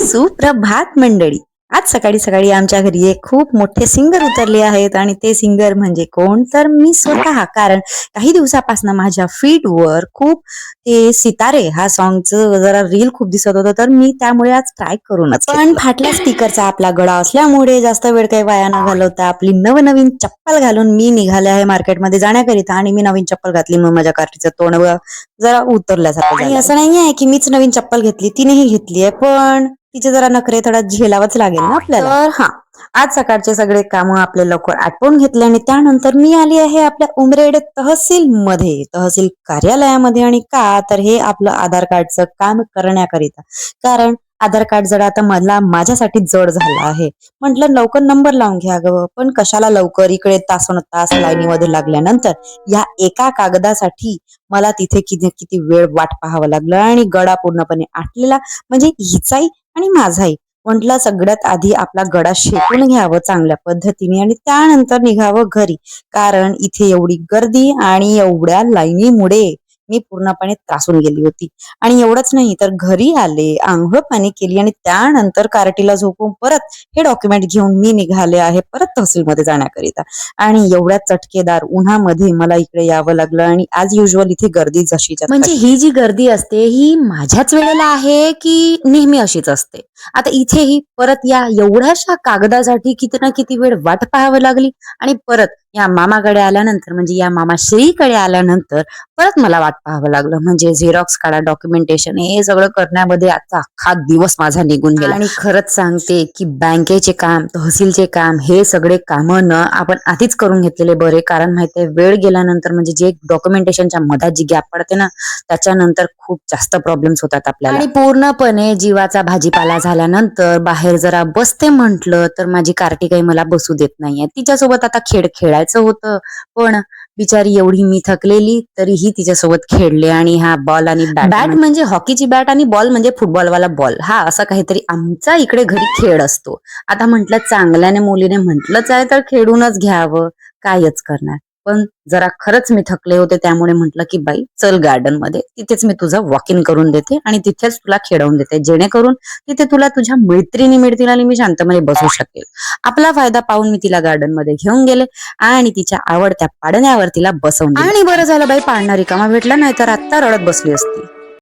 सुप्रभात मंडळी. आज सकाळी सकाळी आमच्या घरी एक खूप मोठे सिंगर उतरले आहेत आणि ते सिंगर म्हणजे कोण तर मी स्वतः. कारण काही दिवसापासून माझ्या फीडवर खूप ते सितारे हा सॉन्गचं जरा रील खूप दिसत होतं, तर मी त्यामुळे आज ट्राय करूनच पण फाटला स्पीकरचा आपला गळा असल्यामुळे जास्त वेळ काही वाया न घालवता आपली नवनवीन चप्पल घालून मी निघाले आहे मार्केटमध्ये जाण्याकरिता. आणि मी नवीन चप्पल घातली मग माझ्या कार्टीचं तोंड जरा उतरल्यासारखं. आणि असं नाही आहे की मीच नवीन चप्पल घेतली, तिनेही घेतली आहे, पण तिचे जरा नखरे थोडा झेलावंच लागेल ना आपल्याला. तर हा, आज सकाळचे सगळे कामं आपले लवकर आटपून घेतले आणि त्यानंतर मी आली आहे आपल्या उमरेड तहसील कार्यालयामध्ये. आणि का तर हे आपलं आधार कार्डचं काम करण्याकरिता. कारण आधार कार्ड जरा आता मला माझ्यासाठी जड झालं आहे. म्हटलं लवकर नंबर लावून घ्या ग, पण कशाला लवकर, इकडे तासोन तास लाईनीमध्ये लागल्यानंतर या एका कागदासाठी मला तिथे किती किती वेळ वाट पाहावं लागलं. आणि गळा पूर्णपणे आटलेला, म्हणजे हिचाही आणि माझाही. म्हटलं सगळ्यात आधी आपला गळा शेकून घ्यावं चांगल्या पद्धतीने आणि त्यानंतर निघावं घरी. कारण इथे एवढी गर्दी आणि एवढ्या लाईनीमुळे मी पूर्णपणे त्रासून गेली होती. आणि एवढंच नाही तर घरी आले, आंघोळ पाणी केली आणि त्यानंतर कार्टीला झोपून परत हे डॉक्युमेंट घेऊन मी निघाले आहे परत तहसीलमध्ये जाण्याकरिता. आणि एवढ्या चटकेदार उन्हामध्ये मला इकडे यावं लागलं. आणि आज युजल इथे गर्दी जशीच्या म्हणजे ही जी गर्दी असते ही माझ्याच वेळेला आहे की नेहमी अशीच असते. आता इथेही परत या एवढ्याशा कागदासाठी किती ना किती वेळ वाट पाहावी लागली. आणि परत या मामाकडे आल्यानंतर म्हणजे या मामाश्रीकडे आल्यानंतर परत मला वाट पाहावं लागलं. म्हणजे झेरॉक्स काढा, डॉक्युमेंटेशन, हे सगळं करण्यामध्ये आजचा अख्खा दिवस माझा निघून गेला. आणि खरंच सांगते की बँकेचे काम, तहसीलचे काम, हे सगळे कामं न आपण आधीच करून घेतलेले बरे. कारण माहितीये वेळ गेल्यानंतर म्हणजे जे डॉक्युमेंटेशनच्या मधात जी गॅप पडते ना, त्याच्यानंतर खूप जास्त प्रॉब्लेम्स होतात आपल्याला. आणि पूर्णपणे जीवाचा भाजीपाला झाल्यानंतर बाहेर जरा बसते म्हंटल तर माझी कार्टी काही मला बसू देत नाहीये. तिच्यासोबत आता खेळ खेळायचं होतं, पण बिचारी एवढी मी थकलेली तरीही तिच्यासोबत खेळले. आणि हा बॉल आणि बॅट म्हणजे हॉकीची बॅट आणि बॉल म्हणजे फुटबॉलवाला बॉल, हा असा काहीतरी आमचा इकडे घरी खेळ असतो. आता म्हटलं चांगल्याने मुलीने म्हटलंच आहे तर खेळूनच घ्यावं, कायच करणार. पण जरा खरंच मी थकले होते, त्यामुळे म्हटलं की बाई चल गार्डन मध्ये, तिथेच मी तुझं वॉकिंग करून देते आणि तिथेच तुला खेळवून देते, जेणेकरून तिथे तुला तुझ्या मैत्रिणी मिळतील आणि मी शांतपणे बसू शकेल. आपला फायदा पाहून मी तिला गार्डन मध्ये घेऊन गेले आणि तिच्या आवडत्या पाडण्यावर तिला बसवून दिले. आणि बरं झालं बाई, पाळणा रिकामा भेटला, नाही तर आत्ता रडत बसली असती.